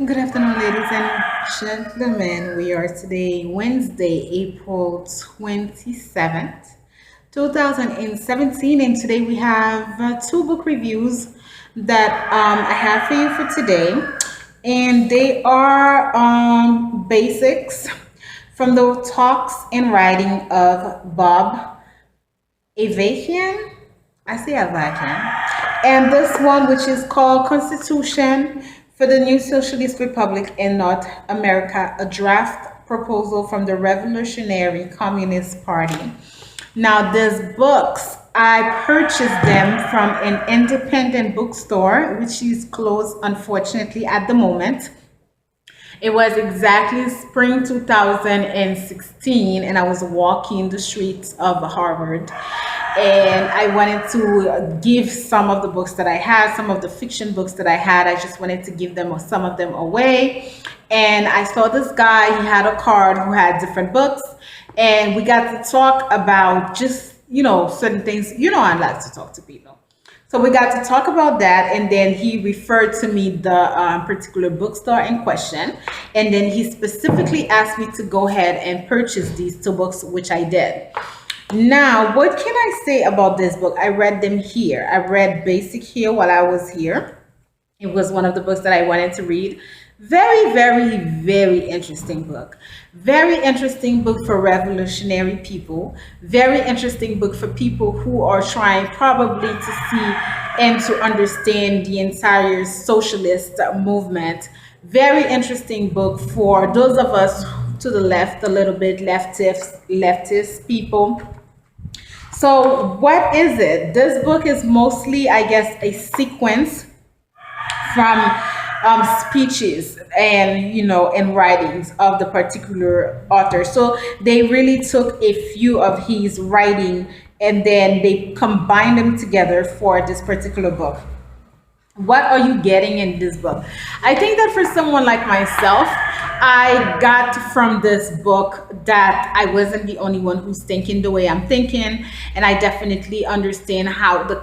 Good afternoon, ladies and gentlemen. We are today Wednesday, April 27th, 2017, and today we have two book reviews that I have for you for today, and they are basics from the talks and writing of Bob Avakian. I say Avakian. And this one, which is called Constitution for the New Socialist Republic in North America, a draft proposal from the Revolutionary Communist Party. Now, these books, I purchased them from an independent bookstore, which is closed, unfortunately, at the moment. It was exactly spring 2016, and I was walking the streets of Harvard. And I wanted to give some of the books that I had, some of the fiction books that I had. I just wanted to give them some of them away. And I saw this guy, he had a card who had different books. And we got to talk about just, certain things. I like to talk to people. So we got to talk about that, and then he referred to me the particular bookstore in question, and then he specifically asked me to go ahead and purchase these two books, which I did. Now, what can I say about this book? I read them here. I read Basic here while I was here. It was one of the books that I wanted to read. Very, very, very interesting book. Very interesting book for revolutionary people. Very interesting book for people who are trying probably to see and to understand the entire socialist movement. Very interesting book for those of us to the left, a little bit leftist people. So what is it? This book is mostly, I guess, a sequence from speeches and and writings of the particular author. So they really took a few of his writing and then they combined them together for this particular book. What are you getting in this book? I think that for someone like myself, I got from this book that I wasn't the only one who's thinking the way I'm thinking, and I definitely understand how the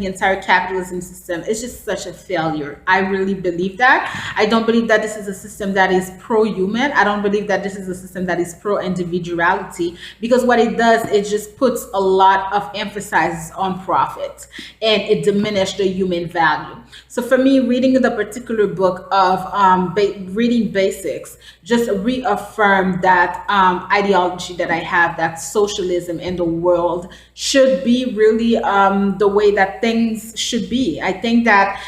entire capitalism system is just such a failure. I really believe that. I don't believe that this is a system that is pro-human. I don't believe that this is a system that is pro-individuality, because what it does, it just puts a lot of emphasis on profit, and it diminishes the human value. So for me, reading the particular book of reading basics just reaffirmed that ideology that I have, that socialism in the world should be really the way that things should be. I think that,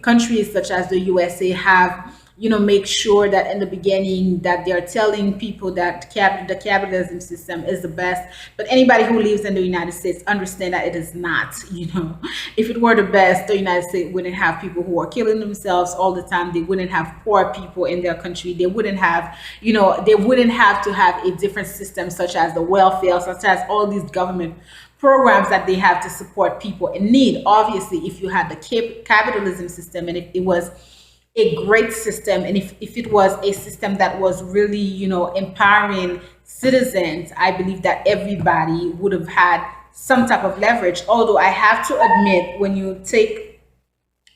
countries such as the USA have make sure that in the beginning that they're telling people that the capitalism system is the best, but anybody who lives in the United States understand that it is not. If it were the best, the United States wouldn't have people who are killing themselves all the time. They wouldn't have poor people in their country. They wouldn't have, they wouldn't have to have a different system such as the welfare, such as all these government programs that they have to support people in need. Obviously, if you had the capitalism system, and if it was a great system, and if it was a system that was really empowering citizens, I believe that everybody would have had some type of leverage. Although I have to admit, when you take,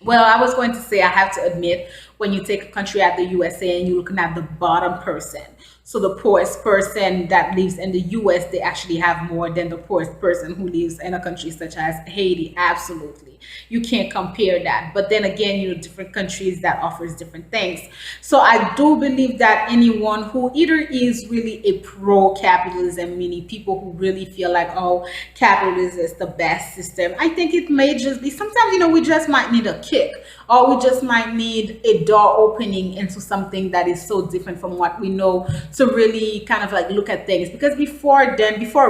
well, I was going to say, I have to admit, when you take a country at the USA and you're looking at the bottom person, so the poorest person that lives in the US, they actually have more than the poorest person who lives in a country such as Haiti. Absolutely. You can't compare that. But then again, different countries that offers different things. So I do believe that anyone who either is really a pro-capitalism, meaning people who really feel like, oh, capitalism is the best system, I think it may just be sometimes, we just might need a kick, or we just might need a door opening into something that is so different from what we know, to really kind of like look at things. Because before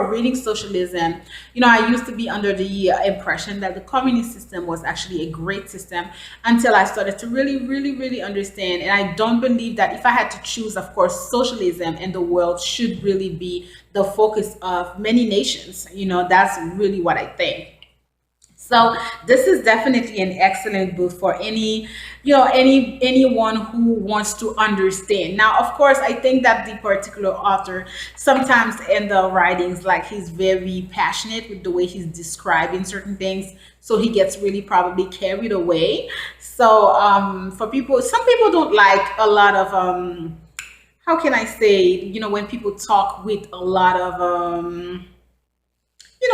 reading socialism, I used to be under the impression that the communist system was actually a great system, until I started to really, really, really understand. And I don't believe that if I had to choose, of course, socialism in the world should really be the focus of many nations. That's really what I think. So this is definitely an excellent book for any, anyone who wants to understand. Now, of course, I think that the particular author sometimes in the writings, like he's very passionate with the way he's describing certain things, so he gets really probably carried away. So for people, some people don't like a lot of how can I say, when people talk with a lot of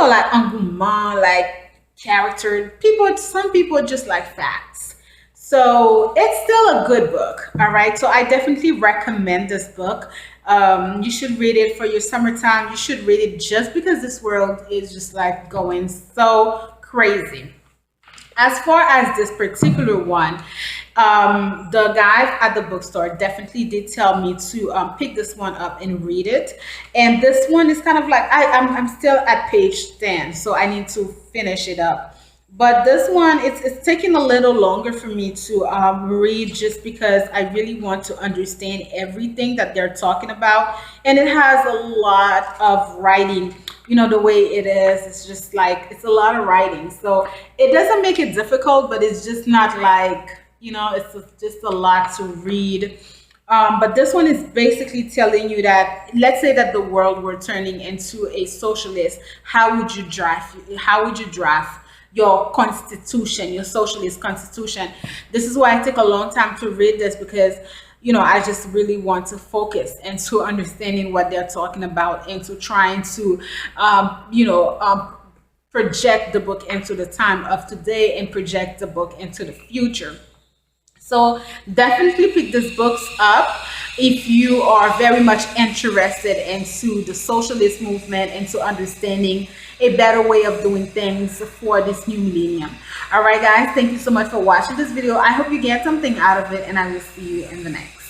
like engouement, like character. People, some people just like facts. So it's still a good book. All right. So I definitely recommend this book. You should read it for your summertime. You should read it just because this world is just like going so crazy. As far as this particular one, the guy at the bookstore definitely did tell me to pick this one up and read it. And this one is kind of like I'm still at page 10, so I need to finish it up. But this one, it's taking a little longer for me to read, just because I really want to understand everything that they're talking about. And it has a lot of writing. The way it is, it's just like it's a lot of writing. So it doesn't make it difficult, but it's just not like, just a lot to read. But this one is basically telling you that, let's say that the world were turning into a socialist, how would you draft your constitution, your socialist constitution? This is why I take a long time to read this, because I just really want to focus into understanding what they're talking about, and to trying to project the book into the time of today and project the book into the future. So definitely pick these books up if you are very much interested into the socialist movement and to understanding a better way of doing things for this new millennium. All right, guys, thank you so much for watching this video. I hope you get something out of it, and I will see you in the next.